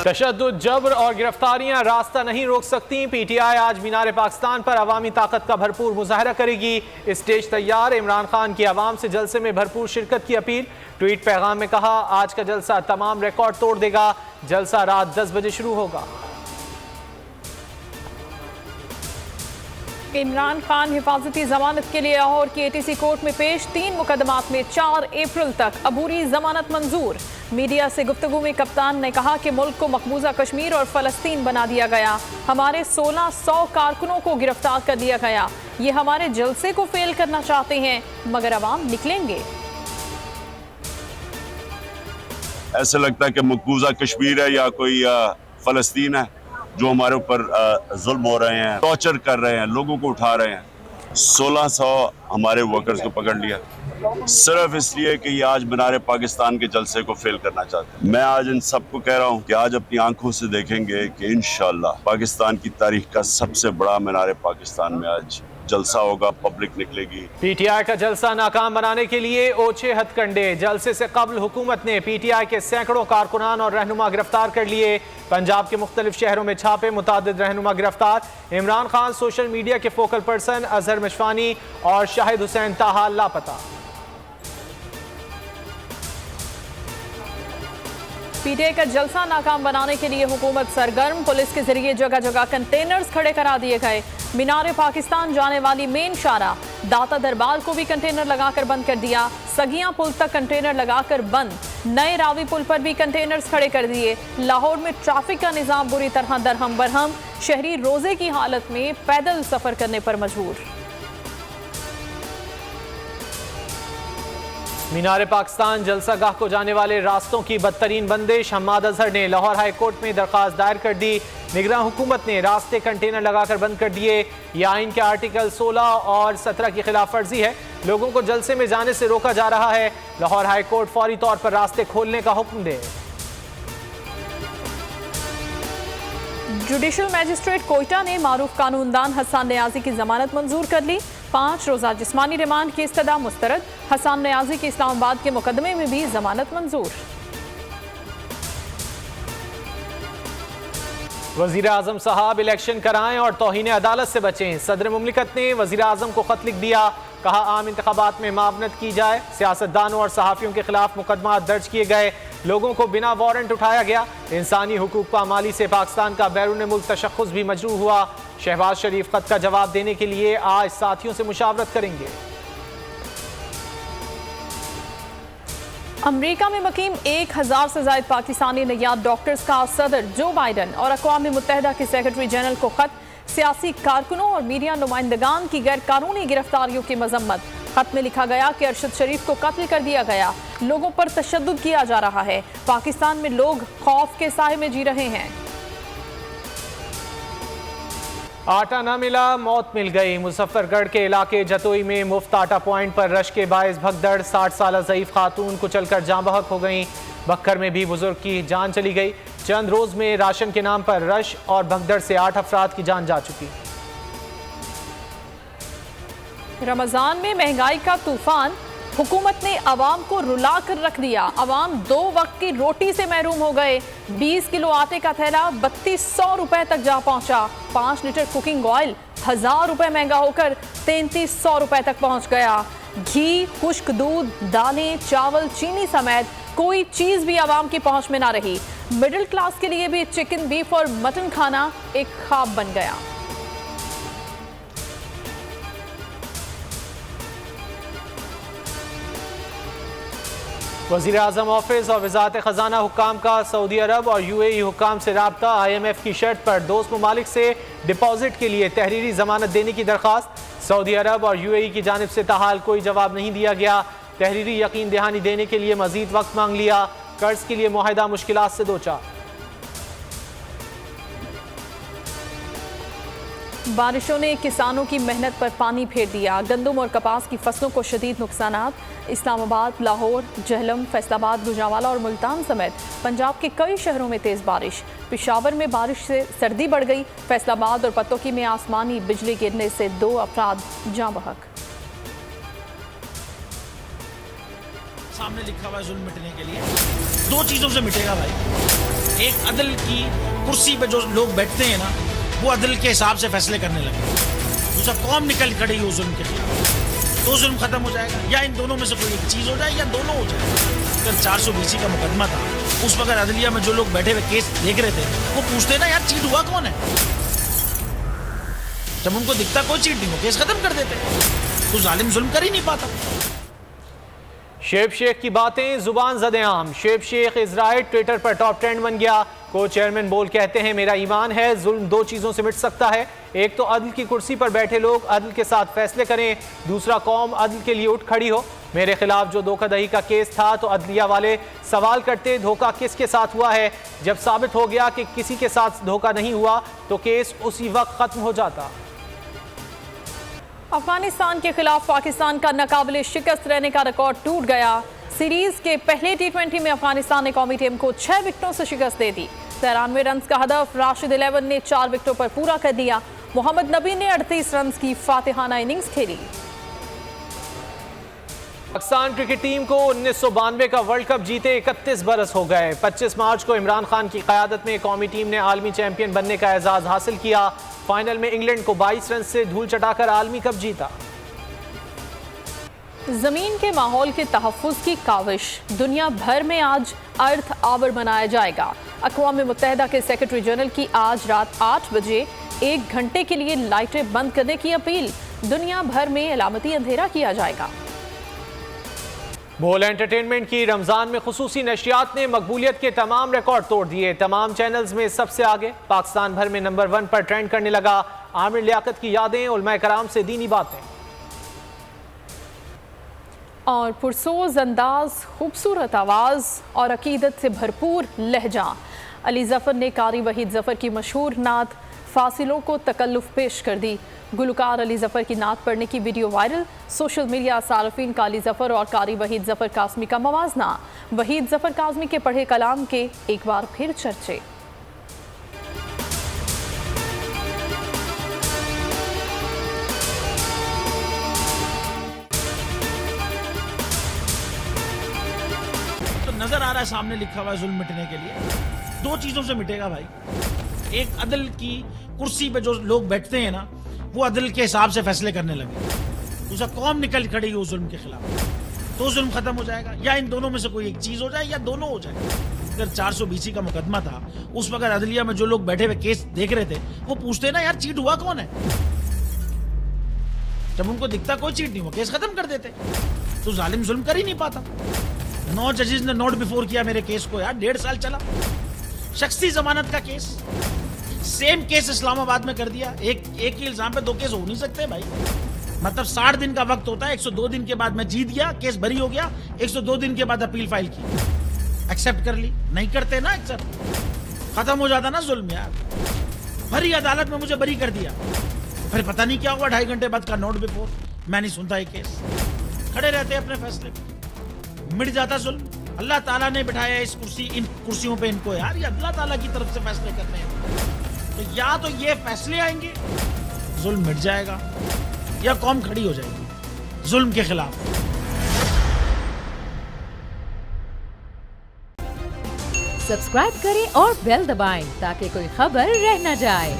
तशद्दुद, जबर और गिरफ्तारियां रास्ता नहीं रोक सकती। पीटीआई आज मीनार पाकिस्तान पर अवामी ताकत का भरपूर मुजाहरा करेगी। स्टेज तैयार, इमरान खान की आवाम से जलसे में भरपूर शिरकत की अपील। ट्वीट पैगाम में कहा, आज का जलसा तमाम रिकॉर्ड तोड़ देगा। जलसा रात 10 बजे शुरू होगा। इमरान खान हिफाजती जमानत के लिए लाहौर की एटीसी कोर्ट में पेश। 3 मुकदमात में 4 अप्रैल तक अबूरी जमानत मंजूर। मीडिया से गुफ्तगू में कप्तान ने कहा कि मुल्क को मकबूजा कश्मीर और फलस्तीन बना दिया गया। हमारे 1600 कारकुनों को गिरफ्तार कर लिया गया। ये हमारे जलसे को फेल करना चाहते हैं, मगर अवाम निकलेंगे। ऐसा लगता है कि मकबूजा कश्मीर है या कोई फलस्तीन है जो हमारे ऊपर जुल्म हो रहे हैं, टॉर्चर कर रहे हैं, लोगों को उठा रहे हैं। 1600 हमारे वर्कर्स को पकड़ लिया सिर्फ इसलिए कि ये आज मीनार पाकिस्तान के जलसे को फेल करना चाहते हैं। मैं आज इन सबको कह रहा हूँ कि आज अपनी आंखों से देखेंगे कि इंशाअल्लाह पाकिस्तान की तारीख का सबसे बड़ा मीनार पाकिस्तान में आज जलसा होगा, पब्लिक निकलेगी। पीटीआई का जलसा नाकाम बनाने के लिए ओछे हथकंडे। जलसे से कबल हुकूमत ने पीटीआई के सैकड़ों कारकुनान और रहनुमा गिरफ्तार कर लिए। पंजाब के मुख्तलिफ शहरों में छापे, मुतादिद रहनुमा गिरफ्तार। इमरान खान सोशल मीडिया के फोकल पर्सन अजहर मशवानी और शाहिद हुसैन ताहा लापता। पीटीआई का जलसा नाकाम बनाने के लिए हुकूमत सरगर्म। पुलिस के जरिए जगह जगह कंटेनर्स खड़े करा दिए गए। मीनार पाकिस्तान जाने वाली मेन शारा दाता दरबार को भी कंटेनर लगाकर बंद कर दिया। सगियां पुल तक कंटेनर लगाकर बंद। नए रावी पुल पर भी कंटेनर्स खड़े कर दिए। लाहौर में ट्रैफिक का निजाम बुरी तरह दरहम बरहम। शहरी रोजे की हालत में पैदल सफर करने पर मजबूर। मीनार पाकिस्तान जलसागाह को जाने वाले रास्तों की बदतरीन बंदिश। हम्माद अजहर ने लाहौर हाई कोर्ट में दरख्वास्त दायर कर दी। निगरान हुकूमत ने रास्ते कंटेनर लगाकर बंद कर दिए। यह आइन के आर्टिकल 16 और 17 की खिलाफ वर्जी है। लोगों को जलसे में जाने से रोका जा रहा है। लाहौर हाई कोर्ट फौरी तौर पर रास्ते खोलने का हुक्म दे। जुडिशल मैजिस्ट्रेट कोयटा ने मारूफ कानूनदान हसन नियाजी की जमानत मंजूर कर ली। 5 रोजा जिस्मानी रिमांड की इस्तदा मुस्तरद। हसन नियाजी की इस्लामाबाद के मुकदमे में भी जमानत मंजूर। वजीर आजम साहब इलेक्शन कराएं और तौहीन अदालत से बचें। सदर मुमलिकत ने वजीर आजम को खत लिख दिया। कहा, आम इंतखाबात में मावनत की जाए। सियासतदानों और सहाफ़ियों के खिलाफ मुकदमा दर्ज किए गए। लोगों को बिना वारंट उठाया गया। इंसानी हुकूक पामाली से पाकिस्तान का बैरून मुल्क तशख़्ख़ुस भी मजरूह हुआ। शहबाज शरीफ खत का जवाब देने के लिए आज साथियों से मुशावरत करेंगे। अमरीका में मुकीम 1000 से ज्यादा पाकिस्तानी नयाद डॉक्टर्स का सदर जो बाइडन और अक़वाम मुत्तहिदा के सेक्रेटरी जनरल को खत। सियासी कारकुनों और मीडिया नुमाइंदगान की गैर कानूनी गिरफ्तारियों की मजम्मत। खत में लिखा गया कि अरशद शरीफ को कत्ल कर दिया गया। लोगों पर तशद्दुद किया जा रहा है। पाकिस्तान में लोग खौफ के साए में जी रहे हैं। आटा न मिला, मौत मिल गई। मुजफ्फरगढ़ के इलाके जतोई में मुफ्त आटा पॉइंट पर रश के बायस भगदड़। 60 साल ज़ईफ खातून कुचलकर जाँ बहक हो गई। बक्खर में भी बुजुर्ग की जान चली गई। चंद रोज में राशन के नाम पर रश और भगदड़ से 8 अफराद की जान जा चुकी। रमजान में महंगाई का तूफान। हुकूमत ने आवाम को रुला कर रख दिया। आवाम 2 वक्त की रोटी से महरूम हो गए। 20 किलो आटे का थैला 3200 रुपए तक जा पहुंचा। 5 लीटर कुकिंग ऑयल 1000 रुपए महंगा होकर 3300 रुपए तक पहुंच गया। घी, खुश्क दूध, दालें, चावल, चीनी समेत कोई चीज भी आवाम की पहुंच में ना रही। मिडिल क्लास के लिए भी चिकन, बीफ और मटन खाना एक ख्वाब बन गया। वज़ीर आज़म ऑफिस और वज़ारत ख़जाना हुक्काम का सऊदी अरब और UAE हुक्काम से राब्ता। IMF की शर्त पर दोस्त ममालिक से डिपॉजिट के लिए तहरीरी जमानत देने की दरख्वास्त। सऊदी अरब और UAE की जानिब से ताहाल कोई जवाब नहीं दिया गया। तहरीरी यकीन दहानी देने के लिए मजीद वक्त मांग लिया। कर्ज के लिए मुआहिदा मुश्किलात से दो चार। बारिशों ने किसानों की मेहनत पर पानी फेर दिया। गंदम और कपास की फसलों को शदीद नुकसानात। इस्लामाबाद, लाहौर, जहलम, फैसलाबाद, गुजरांवाला और मुल्तान समेत पंजाब के कई शहरों में तेज़ बारिश। पेशावर में बारिश से सर्दी बढ़ गई। फैसलाबाद और पतोकी में आसमानी बिजली गिरने से 2 अफराद जाँ बहक। सामने लिखा हुआ है जुल्म मिटने के लिए, दो चीजों से मिटेगा भाई। एक, अदल की कुर्सी पे जो लोग बैठते हैं ना, वो अदल के हिसाब से फैसले करने लगे। दूसरा, कौम निकल खड़ी हो जुल्म के खिलाफ, तो जुल्म खत्म हो जाएगा। या इन दोनों में से कोई एक चीज हो जाए या दोनों हो जाए। अगर 420 का मुकदमा था, उस वक्त अदलिया में जो लोग बैठे हुए केस देख रहे थे, वो पूछते ना यार चीट हुआ कौन है। जब उनको दिखता कोई चीट नहीं, वो केस खत्म कर देते, तो जालिम जुल्म कर ही नहीं पाता। शेब शेख की बातें जुबान ज़द-ए-आम। शेब शेख इज राइट ट्विटर पर टॉप ट्रेंड बन गया। को चेयरमैन बोल कहते हैं मेरा ईमान है जुल्म दो चीज़ों से मिट सकता है, एक तो अदल की कुर्सी पर बैठे लोग अदल के साथ फैसले करें, दूसरा कौम अदल के लिए उठ खड़ी हो। मेरे खिलाफ जो धोखाधड़ी का केस था तो अदलिया वाले सवाल करते धोखा किसके साथ हुआ है। जब साबित हो गया कि किसी के साथ धोखा नहीं हुआ तो केस उसी वक्त खत्म हो जाता। अफगानिस्तान के खिलाफ पाकिस्तान का नाकाबिले शिकस्त रहने का रिकॉर्ड टूट गया। सीरीज के पहले T20 में अफगानिस्तान ने कौमी टीम को 6 विकेटों से शिकस्त दे दी। 93 रन का हदफ राशिद 11 ने 4 विकेटों पर पूरा कर दिया। मोहम्मद नबी ने 38 रन की फातिहाना इनिंग्स खेली। पाकिस्तान क्रिकेट टीम को 1992 का वर्ल्ड कप जीते 31 बरस हो गए। 25 मार्च को इमरान खान की क़यादत में कौमी टीम ने आलमी चैंपियन बनने का एजाज़ हासिल किया। फाइनल में इंग्लैंड को 22 रन से धूल चटाकर आलमी कप जीता। जमीन के माहौल के तहफ़्फ़ुज़ की काविश, दुनिया भर में आज अर्थ आवर मनाया जाएगा। अक़वाम मुत्तहिदा के सेक्रेटरी जनरल की आज रात 8 बजे 1 घंटे के लिए लाइटें बंद करने की अपील। दुनिया भर में अलामती अंधेरा किया जाएगा। बोल एंटरटेनमेंट की रमजान में खुसूसी नशरियात ने मकबूलियत के तमाम रिकॉर्ड तोड़ दिए। तमाम चैनल्स में सबसे आगे पाकिस्तान भर में नंबर 1 पर ट्रेंड करने लगा। आमिर लियाकत की यादें, उलमाए कराम से दीनी बातें और पुरसोज अंदाज, खूबसूरत आवाज़ और अकीदत से भरपूर लहजा। अली ज़फ़र ने कारी वहीद ज़फ़र की मशहूर नात फासिलों को तकल्लुफ़ पेश कर दी। गुलकार अली ज़फ़र की नात पढ़ने की वीडियो वायरल। सोशल मीडिया सारफीन का अली ज़फ़र और कारी वहीद ज़फ़र काज़मी का मवाजना। वहीद ज़फ़र काज़मी के पढ़े कलाम के एक बार फिर चर्चे। तो नजर आ रहा है सामने लिखा हुआ है जुल्म मिटने के लिए, दो चीजों से मिटेगा भाई। एक, अदल की कुर्सी पे जो लोग बैठते हैं ना, वो अदल के हिसाब से फैसले करने लगे। दूसरा, कौम निकल खड़ी हो जुल्म के खिलाफ, तो जुल्म खत्म हो जाएगा। या इन दोनों में से कोई एक चीज हो जाए या दोनों हो जाए। अगर 420 का मुकदमा था, उस वक्त अदलिया में जो लोग बैठे हुए केस देख रहे थे, वो पूछते ना यार चीट हुआ कौन है। जब उनको दिखता कोई चीट नहीं, वो केस खत्म कर देते, तो जालिम जुल्म कर ही नहीं पाता। 9 जजेस ने नोट बिफोर किया मेरे केस को यार, 1.5 साल चला। शख्सी जमानत का केस, सेम केस इस्लामाबाद में कर दिया। एक ही इल्जाम पे 2 केस हो नहीं सकते भाई। मतलब 60 दिन का वक्त होता है। 102 दिन के बाद मैं जीत गया, केस बरी हो गया। 102 दिन के बाद अपील फाइल की, एक्सेप्ट कर ली। नहीं करते ना एक्सेप्ट, खत्म हो जाता ना जुल्म यार। भरी अदालत में मुझे बरी कर दिया, फिर पता नहीं क्या हुआ 2.5 घंटे बाद का नोट बिफोर। मैं नहीं सुनता ये केस, खड़े रहते अपने फैसले पे, मिट जाता जुल्म। अल्लाह ताला ने बिठाया इस इन कुर्सियों पे इनको यार, ये अल्लाह ताला की तरफ से फैसले करने हैं। तो या तो ये फैसले आएंगे, जुल्म मिट जाएगा, या कौम खड़ी हो जाएगी जुल्म के खिलाफ। सब्सक्राइब करें और बेल दबाएं ताकि कोई खबर रह न जाए।